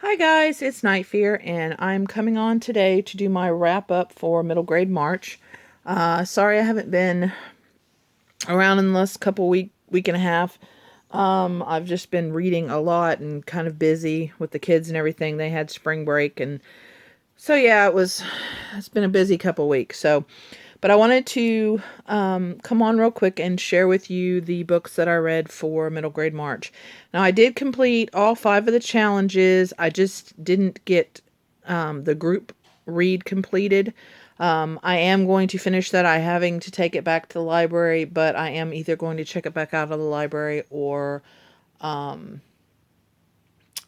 Hi guys, it's Night Fear, and I'm coming on today to do my wrap up for middle grade March. Sorry I haven't been around in the last week and a half. I've just been reading a lot and kind of busy with the kids and everything. They had spring break, and so yeah, it's been a busy couple weeks. But I wanted to come on real quick and share with you the books that I read for middle grade March. Now, I did complete all 5 of the challenges. I just didn't get the group read completed. I am going to finish that. I having to take it back to the library, but I am either going to check it back out of the library or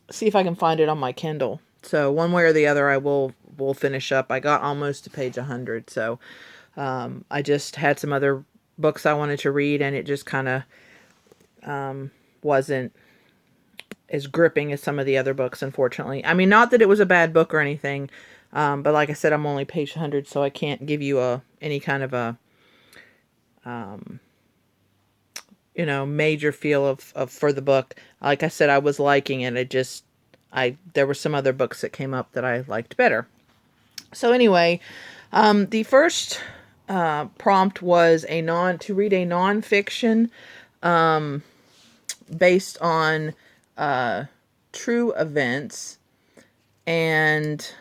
see if I can find it on my Kindle. So one way or the other, I will finish up. I got almost to page 100, so I just had some other books I wanted to read, and it just kind of wasn't as gripping as some of the other books, unfortunately. I mean, not that it was a bad book or anything, but like I said, I'm only page 100, so I can't give you any kind of a major feel of for the book. Like I said, I was liking it. There were some other books that came up that I liked better. So anyway, the first prompt was to read a nonfiction based on true events. And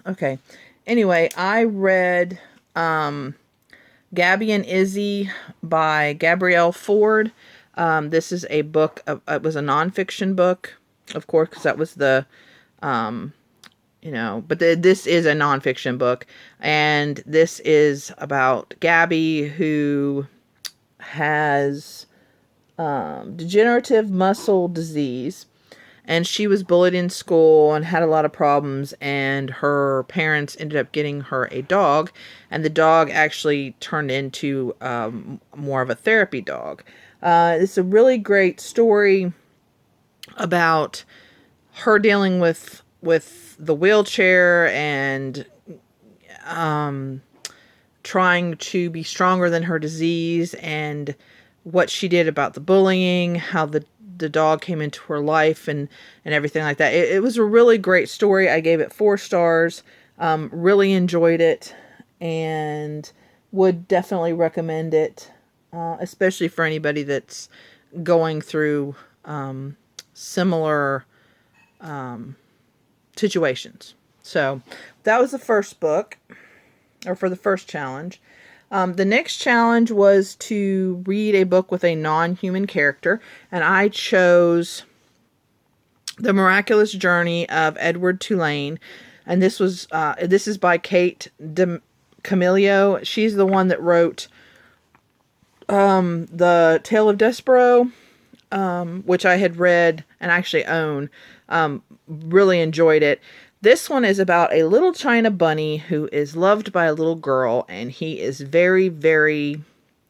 okay, anyway, I read Gabby and Izzy by Gabrielle Ford. This is a book. It was a nonfiction book, of course, because that was this is a nonfiction book, and this is about Gabby, who has degenerative muscle disease, and she was bullied in school and had a lot of problems, and her parents ended up getting her a dog, and the dog actually turned into more of a therapy dog. It's a really great story about her dealing with the wheelchair and trying to be stronger than her disease, and what she did about the bullying, how the dog came into her life, and everything like that. It was a really great story. I gave it 4 stars. Really enjoyed it, and would definitely recommend it, especially for anybody that's going through similar situations. So that was the first book, or for the first challenge. The next challenge was to read a book with a non-human character, and I chose The Miraculous Journey of Edward Tulane, and this is by Kate Camillo. She's the one that wrote The Tale of Despero, which I had read and actually own. Really enjoyed it. This one is about a little China bunny who is loved by a little girl, and he is very, very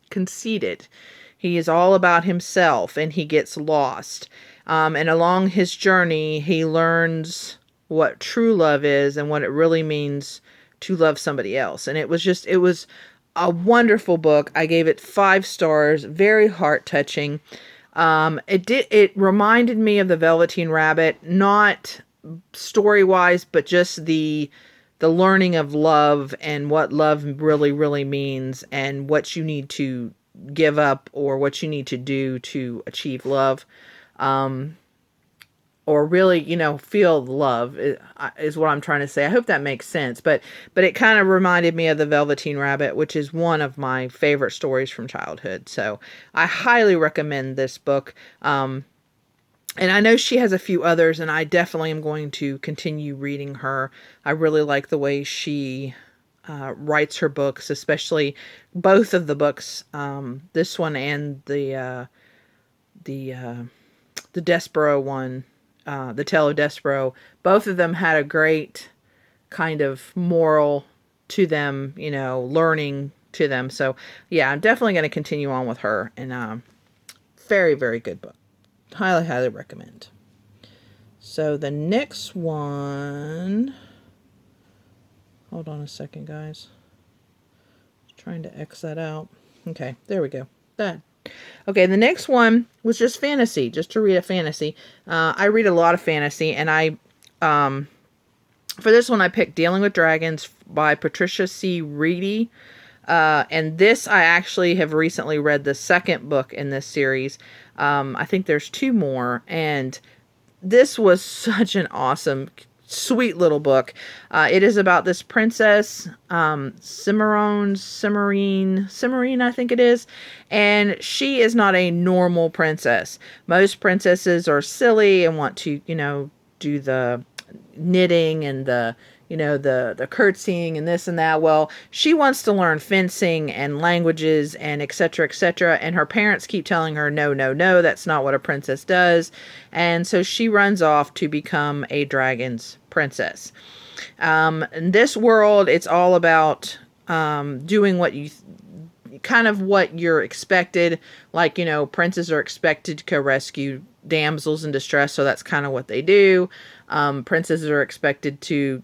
conceited. He is all about himself, and he gets lost. And along his journey, he learns what true love is and what it really means to love somebody else. And it was a wonderful book. I gave it 5 stars, very heart touching. It reminded me of the Velveteen Rabbit, not story wise, but just the learning of love and what love really, really means, and what you need to give up or what you need to do to achieve love. Or really, feel love is what I'm trying to say. I hope that makes sense. But it kind of reminded me of the Velveteen Rabbit, which is one of my favorite stories from childhood. So I highly recommend this book. And I know she has a few others, and I definitely am going to continue reading her. I really like the way she writes her books, especially both of the books, this one and the Despero one, the Tale of Despero. Both of them had a great kind of moral to them, learning to them. So yeah, I'm definitely going to continue on with her, and very, very good book. Highly, highly recommend. So the next one, hold on a second, guys. Trying to X that out. Okay, there we go. That Okay, the next one was just fantasy, just to read a fantasy. I read a lot of fantasy, and for this one, I picked Dealing with Dragons by Patricia C. Reedy. And this, I actually have recently read the second book in this series. I think there's two more, and this was such an awesome, sweet little book. It is about this princess, Cimarine, I think it is, and she is not a normal princess. Most princesses are silly and want to, do the knitting and the curtsying and this and that. Well, she wants to learn fencing and languages and etc etc, and her parents keep telling her no, no, no, that's not what a princess does. And so she runs off to become a dragon's princess. In this world, it's all about doing what you kind of what you're expected. Like, princes are expected to go rescue damsels in distress, so that's kind of what they do. Princesses are expected to,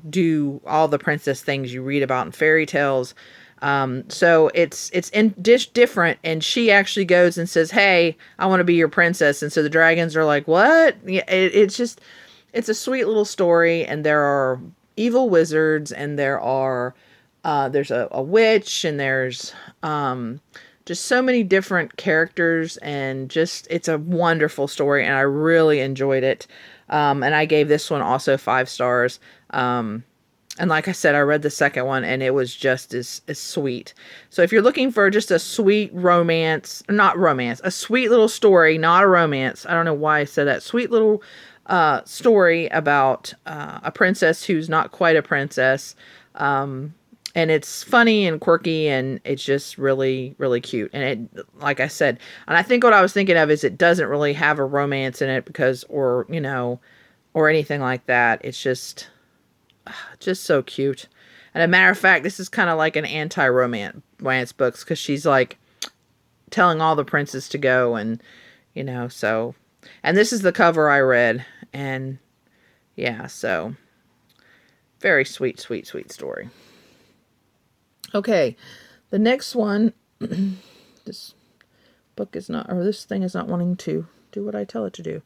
do all the princess things you read about in fairy tales. So it's different, and she actually goes and says, "Hey, I want to be your princess." And so the dragons are like, "What?" Yeah, it's a sweet little story, and there are evil wizards, and there's a witch, and there's just so many different characters, and just it's a wonderful story, and I really enjoyed it. And I gave this one also 5 stars. And like I said, I read the second one, and it was just as sweet. So if you're looking for just a sweet not romance, a sweet little story, not a romance. I don't know why I said that. Sweet little story about a princess who's not quite a princess. And it's funny and quirky, and it's just really, really cute. And it, like I said, and I think what I was thinking of is it doesn't really have a romance in it or anything like that. It's just so cute. And a matter of fact, this is kind of like an anti-romance books, because she's like telling all the princes to go, and so. And this is the cover I read, and yeah, so very sweet, sweet, sweet story. Okay, the next one, this thing is not wanting to do what I tell it to do.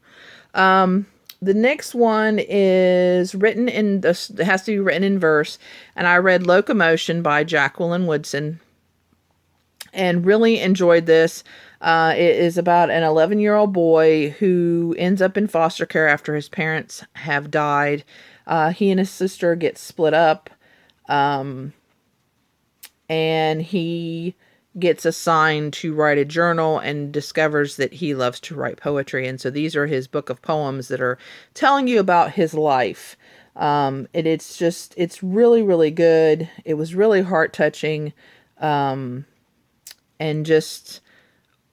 The next one is it has to be written in verse, and I read Locomotion by Jacqueline Woodson, and really enjoyed this. It is about an 11-year-old boy who ends up in foster care after his parents have died. He and his sister get split up. And he gets assigned to write a journal and discovers that he loves to write poetry. And so these are his book of poems that are telling you about his life. It's really, really good. It was really heart-touching, and just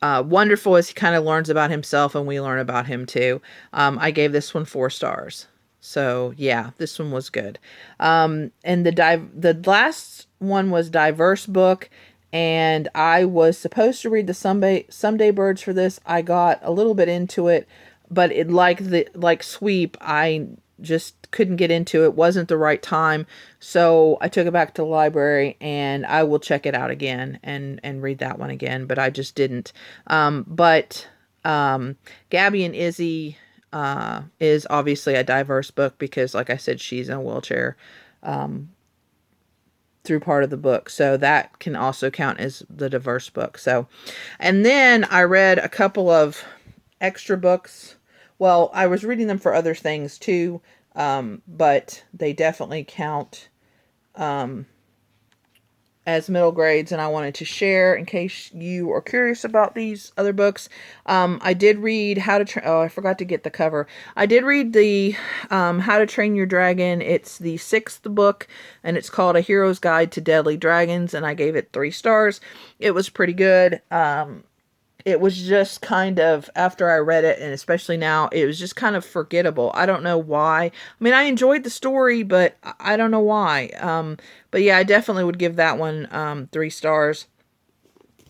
wonderful as he kind of learns about himself, and we learn about him too. I gave this one 4 stars. So yeah, this one was good. And the last one was Diverse Book, and I was supposed to read the Someday Birds for this. I got a little bit into it, but it like Sweep, I just couldn't get into it. Wasn't the right time, so I took it back to the library, and I will check it out again and read that one again. But I just didn't. But Gabby and Izzy is obviously a diverse book, because, like I said, she's in a wheelchair through part of the book, so that can also count as the diverse book. So, and then I read a couple of extra books. Well, I was reading them for other things too, but they definitely count as middle grades, and I wanted to share in case you are curious about these other books. I did read I forgot to get the cover. I did read the How to Train Your Dragon. It's the 6th book, and it's called A Hero's Guide to Deadly Dragons, and I gave it 3 stars. It was pretty good. It was just kind of, after I read it, and especially now, it was just kind of forgettable. I don't know why. I mean, I enjoyed the story, but I don't know why. But yeah, I definitely would give that one 3 stars.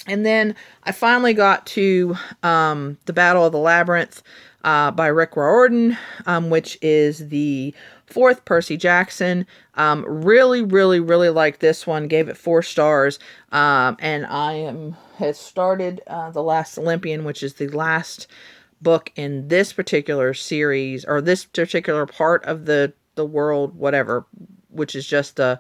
And then I finally got to The Battle of the Labyrinth by Rick Riordan, which is the fourth Percy Jackson. Really, really, really liked this one. Gave it 4 stars. And has started The Last Olympian, which is the last book in this particular series, or this particular part of the world, whatever, which is just the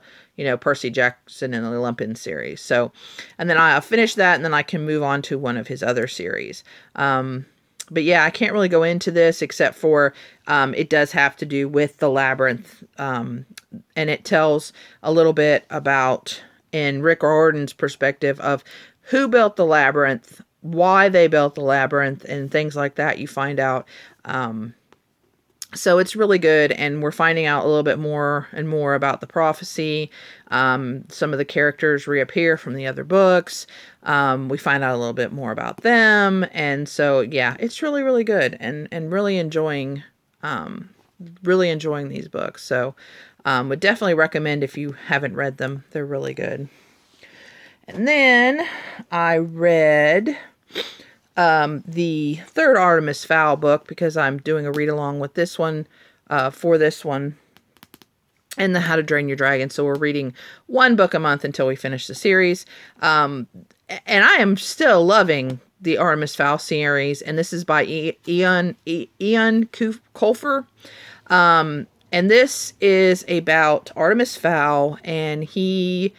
Percy Jackson and the Olympian series. So, and then I'll finish that, and then I can move on to one of his other series. But yeah, I can't really go into this except for it does have to do with the labyrinth, and it tells a little bit about, in Rick Riordan's perspective, of who built the labyrinth, why they built the labyrinth, and things like that. You find out. So it's really good, and we're finding out a little bit more and more about the prophecy. Some of the characters reappear from the other books. We find out a little bit more about them, and so yeah, it's really, really good, and really enjoying these books. So would definitely recommend if you haven't read them. They're really good. And then I read the third Artemis Fowl book, because I'm doing a read along with this one, for this one, and the How to Drain Your Dragon. So we're reading 1 book a month until we finish the series. And I am still loving the Artemis Fowl series, and this is by Ian Colfer. And this is about Artemis Fowl, and he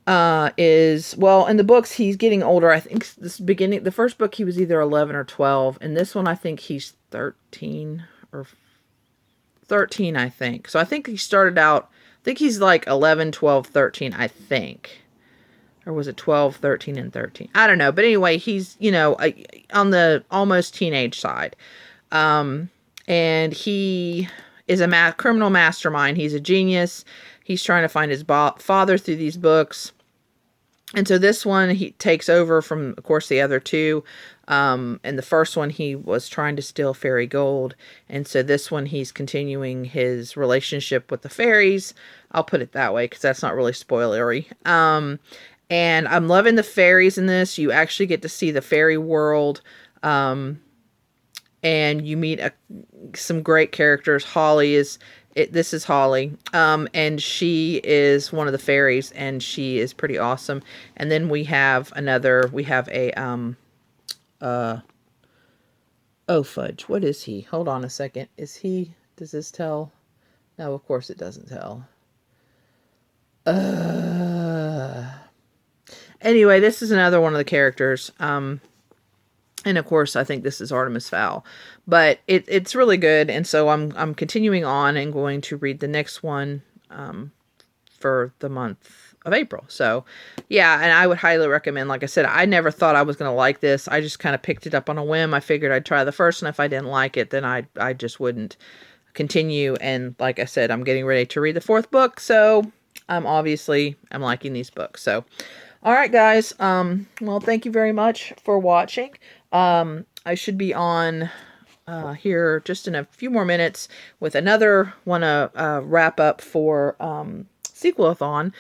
in the books he's getting older. I think the first book he was either 11 or 12, and this one I think he's 13 or 13, I think. So I think he started out, I think he's like 11, 12, 13, I think. Or was it 12, 13, and 13? I don't know. But anyway, he's, on the almost teenage side. And he is a criminal mastermind. He's a genius. He's trying to find his father through these books. And so this one, he takes over from, of course, the other 2. And the first one, he was trying to steal fairy gold. And so this one, he's continuing his relationship with the fairies. I'll put it that way, because that's not really spoilery. And I'm loving the fairies in this. You actually get to see the fairy world. And you meet some great characters. This is Holly, and she is one of the fairies, and she is pretty awesome. And then we have oh fudge, what is he? Hold on a second. Does this tell? No, of course it doesn't tell. Anyway, this is another one of the characters. And of course, I think this is Artemis Fowl, but it's really good. And so I'm continuing on and going to read the next one for the month of April. So yeah, and I would highly recommend. Like I said, I never thought I was going to like this. I just kind of picked it up on a whim. I figured I'd try the first, and if I didn't like it, then I just wouldn't continue. And like I said, I'm getting ready to read the 4th book, so I'm liking these books. So all right, guys. Well, thank you very much for watching. I should be on here just in a few more minutes with another one to wrap up for Sequelathon,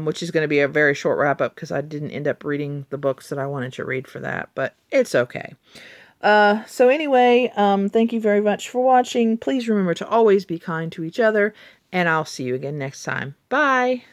which is going to be a very short wrap up because I didn't end up reading the books that I wanted to read for that, but it's okay. So anyway, thank you very much for watching. Please remember to always be kind to each other, and I'll see you again next time. Bye!